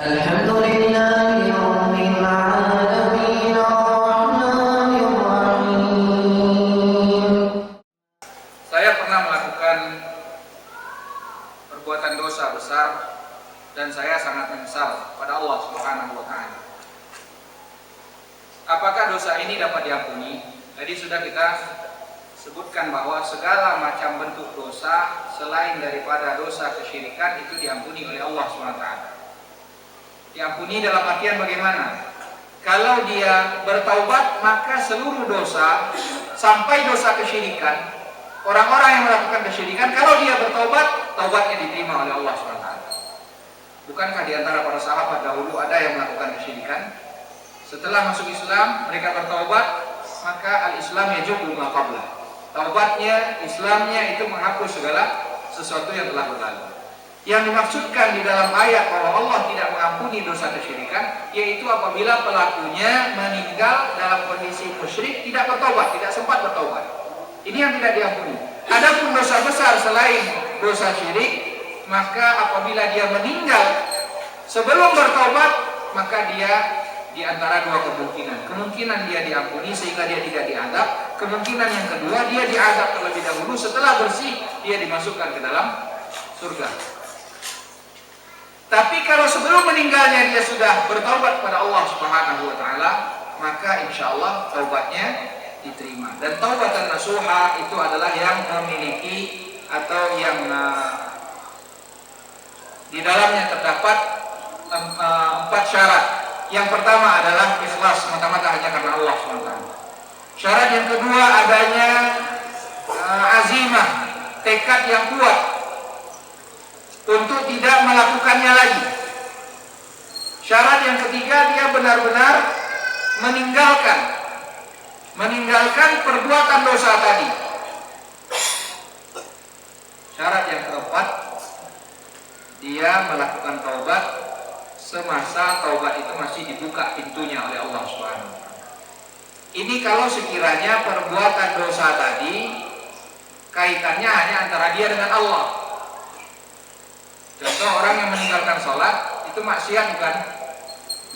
Alhamdulillahi Rabbil Alamin Ar-Rahmanir Rahim. Saya pernah melakukan perbuatan dosa besar dan saya sangat menyesal pada Allah Subhanahu wa taala. Apakah dosa ini dapat diampuni? Tadi sudah kita sebutkan bahwa segala macam bentuk dosa selain daripada dosa kesyirikan itu diampuni oleh Allah SWT. Diampuni dalam artian bagaimana? Kalau dia bertaubat, maka seluruh dosa sampai dosa kesyirikan, orang-orang yang melakukan kesyirikan, kalau dia bertaubat, taubatnya diterima oleh Allah SWT. Bukankah di antara para sahabat dahulu ada yang melakukan kesyirikan? Setelah masuk Islam, mereka bertaubat, maka al-Islam yajubu ma qablah. Taubatnya, Islamnya itu menghapus segala sesuatu yang telah berlalu. Yang dimaksudkan di dalam ayat bahwa Allah tidak mengampuni dosa kesyirikan, yaitu apabila pelakunya meninggal dalam kondisi musyrik, tidak bertaubat, tidak sempat bertaubat. Ini yang tidak diampuni. Adapun dosa besar selain dosa syirik, maka apabila dia meninggal sebelum bertaubat, maka dia di antara dua kemungkinan. Kemungkinan dia diampuni sehingga dia tidak diazab. Kemungkinan yang kedua, dia diazab terlebih dahulu, setelah bersih dia dimasukkan ke dalam surga. Tapi kalau sebelum meninggalnya dia sudah bertaubat kepada Allah Subhanahu wa taala, maka insya Allah taubatnya diterima. Dan taubatan nasuha itu adalah yang memiliki atau yang di dalamnya terdapat 4 syarat. Yang pertama adalah ikhlas semata-mata hanya karena Allah SWT. Syarat yang kedua adanya azimah, tekad yang kuat untuk tidak melakukannya lagi. Syarat yang ketiga, dia benar-benar meninggalkan perbuatan dosa tadi. Syarat yang keempat, dia melakukan taubat semasa taubat itu masih dibuka pintunya oleh Allah SWT. Ini kalau sekiranya perbuatan dosa tadi kaitannya hanya antara dia dengan Allah. Contoh, orang yang meninggalkan sholat itu maksiat, bukan?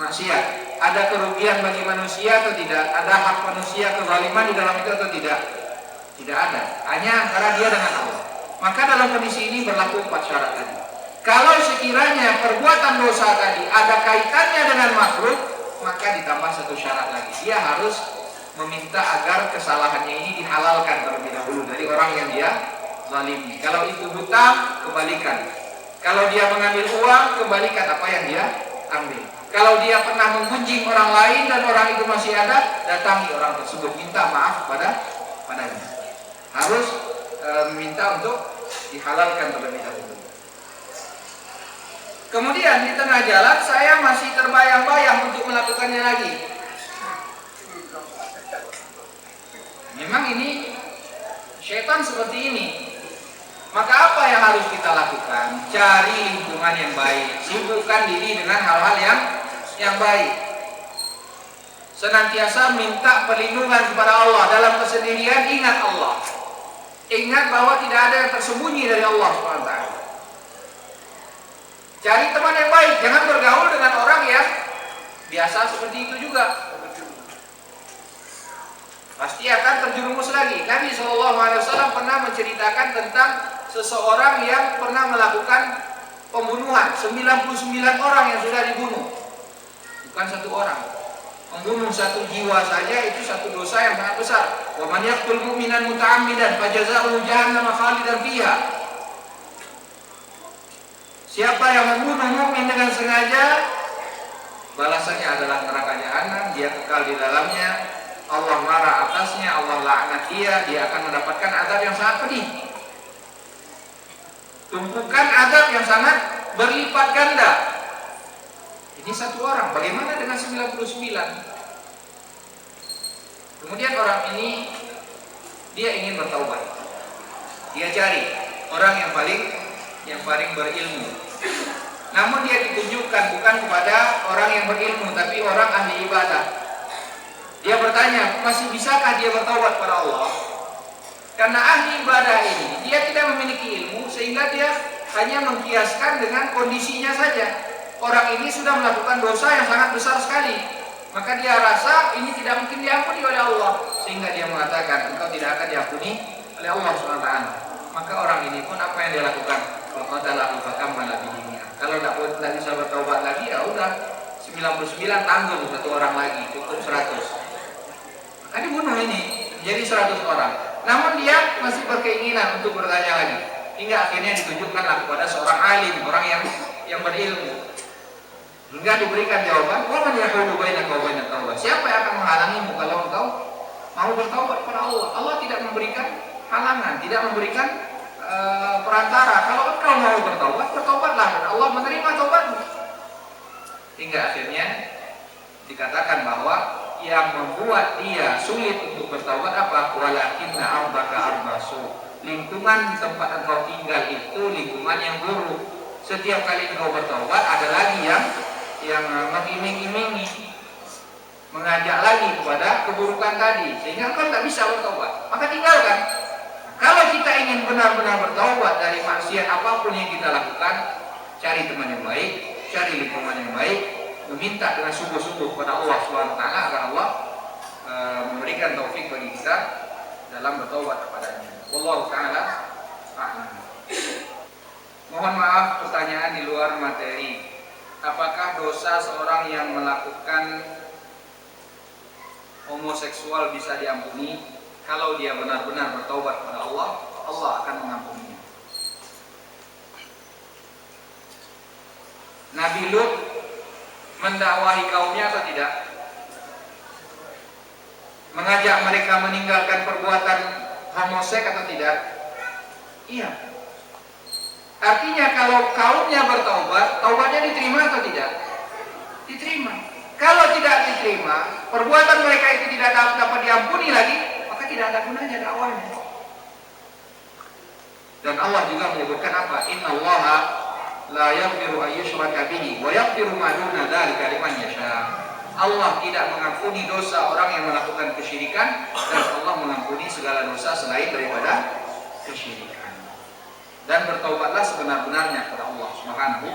Maksiat. Ada kerugian bagi manusia atau tidak? Ada hak manusia, kezaliman di dalam itu atau tidak? Tidak ada. Hanya antara dia dengan Allah. Maka dalam kondisi ini berlaku 4 syarat tadi. Kalau sekiranya perbuatan dosa tadi ada kaitannya dengan makhluk, maka ditambah 1 syarat lagi. Dia harus meminta agar kesalahannya ini dihalalkan terlebih dahulu dari orang yang dia zalimi. Kalau itu hutang, kembalikan. Kalau dia mengambil uang, kembalikan apa yang dia ambil. Kalau dia pernah menggunjing orang lain dan orang itu masih ada, datangi orang tersebut, minta maaf padanya. Harus meminta untuk dihalalkan terlebih dahulu. Kemudian di tengah jalan saya masih terbayang-bayang untuk melakukannya lagi. Memang ini syaitan seperti ini. Maka apa yang harus kita lakukan? Cari lingkungan yang baik, sibukkan diri dengan hal-hal yang baik. Senantiasa minta perlindungan kepada Allah. Dalam kesendirian ingat Allah. Ingat bahwa tidak ada yang tersembunyi dari Allah SWT. Cari teman yang baik, jangan bergaul dengan orang yang biasa seperti itu juga. Pasti akan terjerumus lagi. Nabi SAW pernah menceritakan tentang seseorang yang pernah melakukan pembunuhan. 99 orang yang sudah dibunuh. Bukan 1 orang. Membunuh 1 jiwa saja itu 1 dosa yang sangat besar. Wa man yaqtul mu'minan muta'ammidan fajazaohu jahannam khalidan fiha. Siapa yang membunuh mukmin dengan sengaja, balasannya adalah neraka jahanam, dia kekal di dalamnya. Allah marah atasnya, Allah laknat dia akan mendapatkan azab yang sangat pedih. Tumpukan azab yang sangat berlipat ganda. Ini 1 orang, bagaimana dengan 99? Kemudian orang ini dia ingin bertaubat. Dia cari orang yang paling berilmu. Namun dia ditunjukkan bukan kepada orang yang berilmu, tapi orang ahli ibadah. Dia bertanya, masih bisakah dia bertaubat kepada Allah? Karena ahli ibadah ini, dia tidak memiliki ilmu, sehingga dia hanya mengkiaskan dengan kondisinya saja. orang ini sudah melakukan dosa yang sangat besar sekali, maka dia rasa ini tidak mungkin diampuni oleh Allah, sehingga dia mengatakan engkau tidak akan diampuni oleh Allah SWT. Maka orang ini pun apa yang dia lakukan? Kalau tidak bisa bertaubat lagi, ya udah 99 tanggung satu orang lagi, cukup 100. Maka dibunuh ini jadi 100 orang. Namun dia masih berkeinginan untuk bertanya lagi, hingga akhirnya ditunjukkanlah kepada seorang alim, orang yang berilmu, hingga diberikan jawaban, "Wa man yahulu bainaka wa bainat taubat?" Siapa yang akan menghalangimu kalau engkau mau bertaubat kepada Allah? Allah tidak memberikan halangan, tidak memberikan perantara. Kalau engkau mau bertaubat, bertaubatlah dan Allah menerima taubatmu. Hingga akhirnya dikatakan bahwa yang membuat dia sulit untuk bertaubat apa? Walakinna arbaka arbasu. Lingkungan di tempat engkau tinggal itu lingkungan yang buruk. Setiap kali engkau bertaubat ada lagi yang mengiming-imingi, mengajak lagi kepada keburukan tadi, sehingga engkau tak bisa bertaubat. Maka tinggalkan. Kalau kita ingin benar-benar bertaubat dari maksiat apapun yang kita lakukan, cari teman yang baik, cari lingkungan yang baik, meminta dengan sungguh-sungguh kepada Allah SWT agar Allah memberikan taufik bagi kita dalam bertaubat kepadanya. Wallahu ta'ala a'lam. Mohon maaf pertanyaan di luar materi. Apakah dosa seorang yang melakukan homoseksual bisa diampuni? Kalau dia benar-benar bertaubat kepada Allah, Allah akan mengampuninya. Nabi Lut mendakwahi kaumnya atau tidak? Mengajak mereka meninggalkan perbuatan homoseks atau tidak? Iya. Artinya kalau kaumnya bertaubat, taubatnya diterima atau tidak? Diterima. Kalau tidak diterima, perbuatan mereka itu tidak dapat diampuni lagi, maka tidak ada gunanya dakwahnya. Dan Allah juga menyebutkan apa? Innallaha la yaghfiru an yushraka bihi wa yaghfiru ma duna dzalika liman yasha. Allah tidak mengampuni dosa orang yang melakukan kesyirikan, dan Allah mengampuni segala dosa selain daripada kesyirikan. Dan bertaubatlah sebenar-benarnya kepada Allah Subhanahu